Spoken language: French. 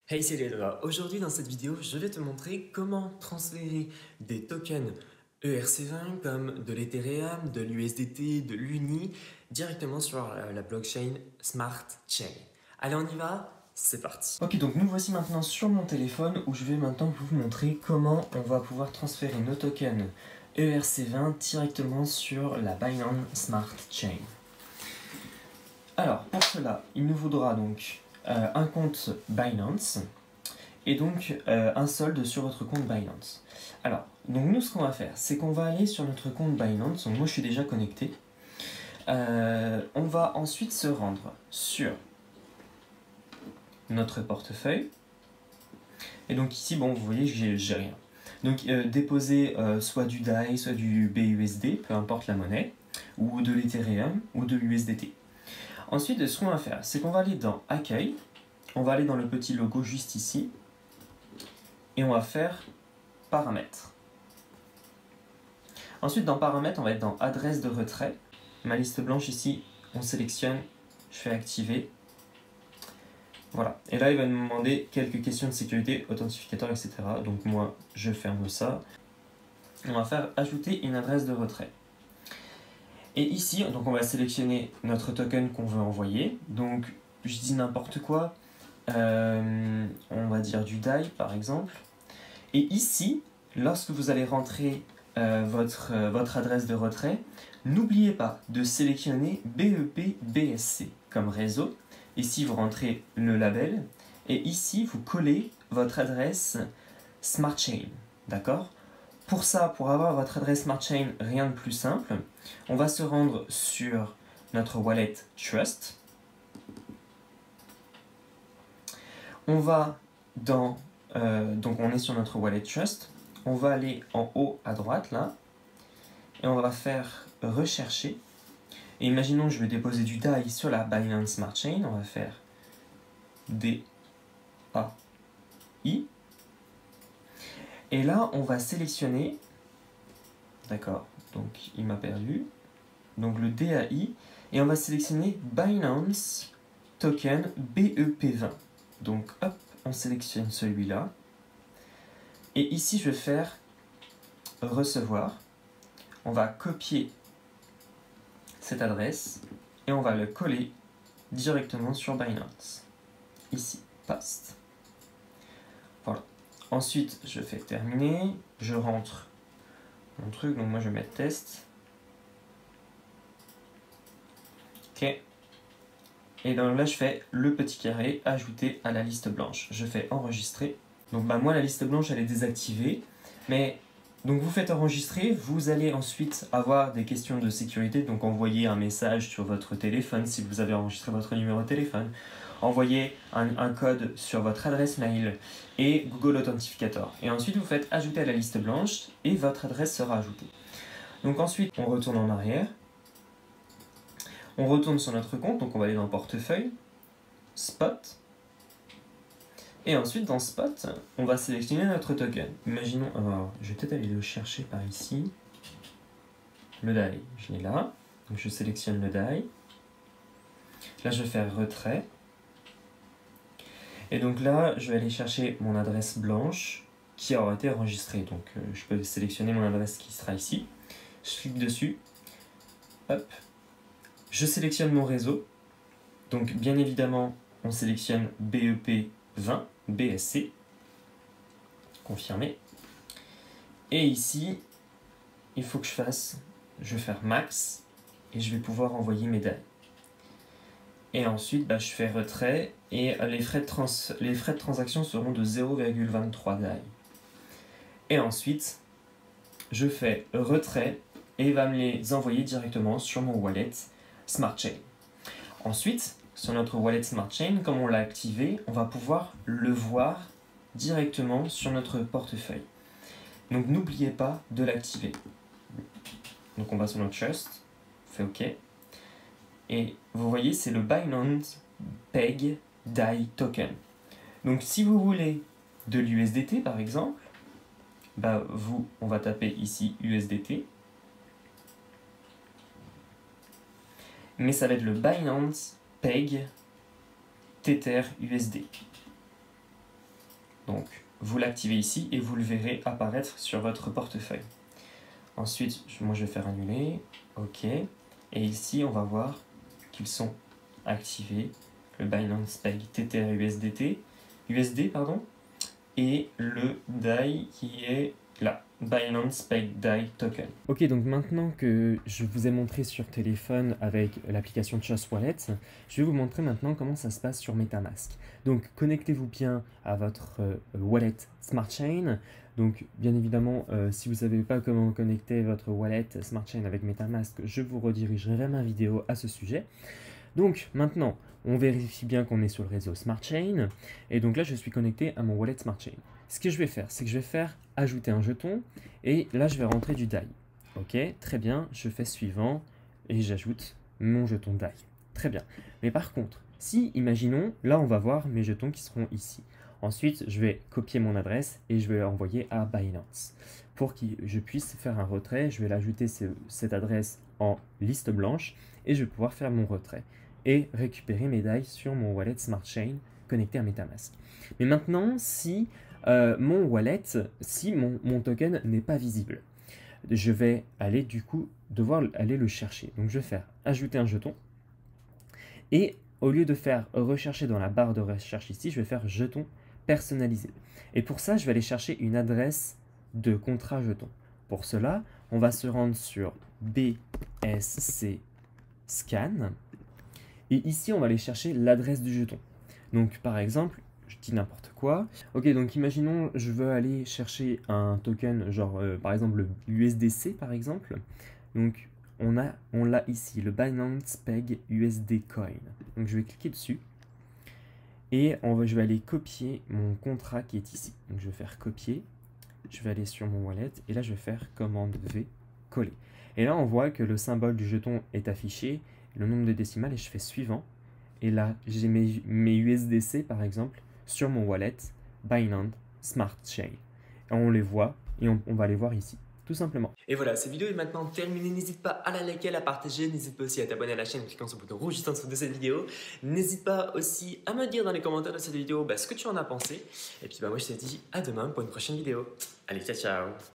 Hey, c'est Léla. Aujourd'hui, dans cette vidéo, je vais te montrer comment transférer des tokens ERC20 comme de l'Ethereum, de l'USDT, de l'UNI directement sur la blockchain Smart Chain. Allez, on y va? C'est parti. Ok, donc nous voici maintenant sur mon téléphone où je vais maintenant vous montrer comment on va pouvoir transférer nos tokens ERC20 directement sur la Binance Smart Chain. Alors, pour cela, il nous faudra donc un compte Binance et donc un solde sur votre compte Binance. Alors, donc nous ce qu'on va faire, c'est qu'on va aller sur notre compte Binance, donc moi je suis déjà connecté. On va ensuite se rendre sur notre portefeuille. Et donc ici, bon, vous voyez, j'ai rien. Donc déposer soit du DAI, soit du BUSD, peu importe la monnaie, ou de l'Ethereum, ou de l'USDT. Ensuite, ce qu'on va faire, c'est qu'on va aller dans Accueil, on va aller dans le petit logo juste ici, et on va faire Paramètres. Ensuite, dans Paramètres, on va être dans Adresse de retrait. Ma liste blanche ici, on sélectionne, je fais Activer. Voilà. Et là, il va nous demander quelques questions de sécurité, authentificateur, etc. Donc moi, je ferme ça. On va faire Ajouter une adresse de retrait. Et ici, donc on va sélectionner notre token qu'on veut envoyer. Donc, je dis n'importe quoi. On va dire du DAI, par exemple. Et ici, lorsque vous allez rentrer votre adresse de retrait, n'oubliez pas de sélectionner BEP-BSC comme réseau. Ici, vous rentrez le label. Et ici, vous collez votre adresse Smart Chain. D'accord ? Pour ça, pour avoir votre adresse Smart Chain, rien de plus simple. On va se rendre sur notre wallet Trust. On va dans... donc on est sur notre wallet Trust. On va aller en haut à droite, là. Et on va faire rechercher. Et imaginons que je vais déposer du DAI sur la Binance Smart Chain. On va faire D-A-I. Et là, on va sélectionner. D'accord, donc il m'a perdu. Donc le DAI. Et on va sélectionner Binance Token BEP20. Donc hop, on sélectionne celui-là. Et ici, je vais faire recevoir. On va copier cette adresse et on va le coller directement sur Binance. Ici, paste. Voilà. Ensuite, je fais terminer. Je rentre mon truc. Donc moi, je vais mettre test. Ok. Et donc là, je fais le petit carré, ajouter à la liste blanche. Je fais enregistrer. Donc bah, moi, la liste blanche, elle est désactivée. Mais donc vous faites enregistrer, vous allez ensuite avoir des questions de sécurité. Donc envoyer un message sur votre téléphone si vous avez enregistré votre numéro de téléphone. Envoyer un code sur votre adresse mail et Google Authentificator. Et ensuite, vous faites ajouter à la liste blanche et votre adresse sera ajoutée. Donc ensuite, on retourne en arrière. On retourne sur notre compte, donc on va aller dans Portefeuille, Spot. Et ensuite, dans Spot, on va sélectionner notre token. Imaginons, alors, je vais peut-être aller le chercher par ici. Le DAI, je l'ai là. Donc je sélectionne le DAI. Là, je vais faire retrait. Et donc là, je vais aller chercher mon adresse blanche qui aura été enregistrée. Donc je peux sélectionner mon adresse qui sera ici. Je clique dessus. Hop. Je sélectionne mon réseau. Donc bien évidemment, on sélectionne BEP20, BSC. Confirmé. Et ici, il faut que je vais faire max et je vais pouvoir envoyer mes DAI. Et ensuite, bah, je fais retrait et les frais de transaction seront de 0,23 DAI. Et ensuite, je fais retrait et il va me les envoyer directement sur mon wallet Smart Chain. Ensuite, sur notre wallet Smart Chain, comme on l'a activé, on va pouvoir le voir directement sur notre portefeuille. Donc n'oubliez pas de l'activer. Donc on va sur notre Trust, on fait OK. Et vous voyez, c'est le Binance Peg DAI Token. Donc si vous voulez de l'USDT par exemple, bah on va taper ici USDT. Mais ça va être le Binance Peg Tether USD. vous l'activez ici et vous le verrez apparaître sur votre portefeuille. Ensuite, moi je vais faire annuler, OK. Et ici, on va voir qu'ils sont activés, le Binance Peg TTR USD, pardon, et le DAI qui est là, Binance Peg DAI Token. Ok, donc maintenant que je vous ai montré sur téléphone avec l'application Trust Wallet, je vais vous montrer maintenant comment ça se passe sur MetaMask. Donc connectez-vous bien à votre wallet Smart Chain. Donc bien évidemment, si vous ne savez pas comment connecter votre wallet Smart Chain avec MetaMask, je vous redirigerai vers ma vidéo à ce sujet. Donc maintenant, on vérifie bien qu'on est sur le réseau Smart Chain. Et donc là, je suis connecté à mon wallet Smart Chain. Ce que je vais faire, c'est que je vais faire ajouter un jeton. Et là, je vais rentrer du DAI. Ok, très bien, je fais suivant et j'ajoute mon jeton DAI. Très bien. Mais par contre, si, imaginons, là, on va voir mes jetons qui seront ici. Ensuite, je vais copier mon adresse et je vais l'envoyer à Binance. Pour que je puisse faire un retrait, je vais l'ajouter cette adresse en liste blanche et je vais pouvoir faire mon retrait et récupérer mes DAI sur mon wallet Smart Chain connecté à MetaMask. Mais maintenant, si mon wallet, si mon token n'est pas visible, je vais aller du coup devoir aller le chercher. Donc je vais faire ajouter un jeton et au lieu de faire rechercher dans la barre de recherche ici, je vais faire jeton personnalisé. Et pour ça, je vais aller chercher une adresse de contrat jeton. Pour cela, on va se rendre sur BSC Scan. Et ici, on va aller chercher l'adresse du jeton. Donc, par exemple, je dis n'importe quoi. Ok, donc imaginons, je veux aller chercher un token, genre, par exemple, le USDC, par exemple. Donc, on l'a ici, le Binance Peg USD Coin. Donc, je vais cliquer dessus. Et je vais aller copier mon contrat qui est ici. Donc, je vais faire copier. Je vais aller sur mon wallet. Et là, je vais faire commande V, coller. Et là, on voit que le symbole du jeton est affiché, le nombre de décimales, et je fais suivant. Et là, j'ai mes USDC, par exemple, sur mon wallet Binance Smart Chain. Et on les voit, et on va les voir ici, tout simplement. Et voilà, cette vidéo est maintenant terminée. N'hésite pas à la liker, à la partager. N'hésite pas aussi à t'abonner à la chaîne en cliquant sur le bouton rouge juste en dessous de cette vidéo. N'hésite pas aussi à me dire dans les commentaires de cette vidéo ce que tu en as pensé. Et puis moi, je te dis à demain pour une prochaine vidéo. Allez, ciao, ciao!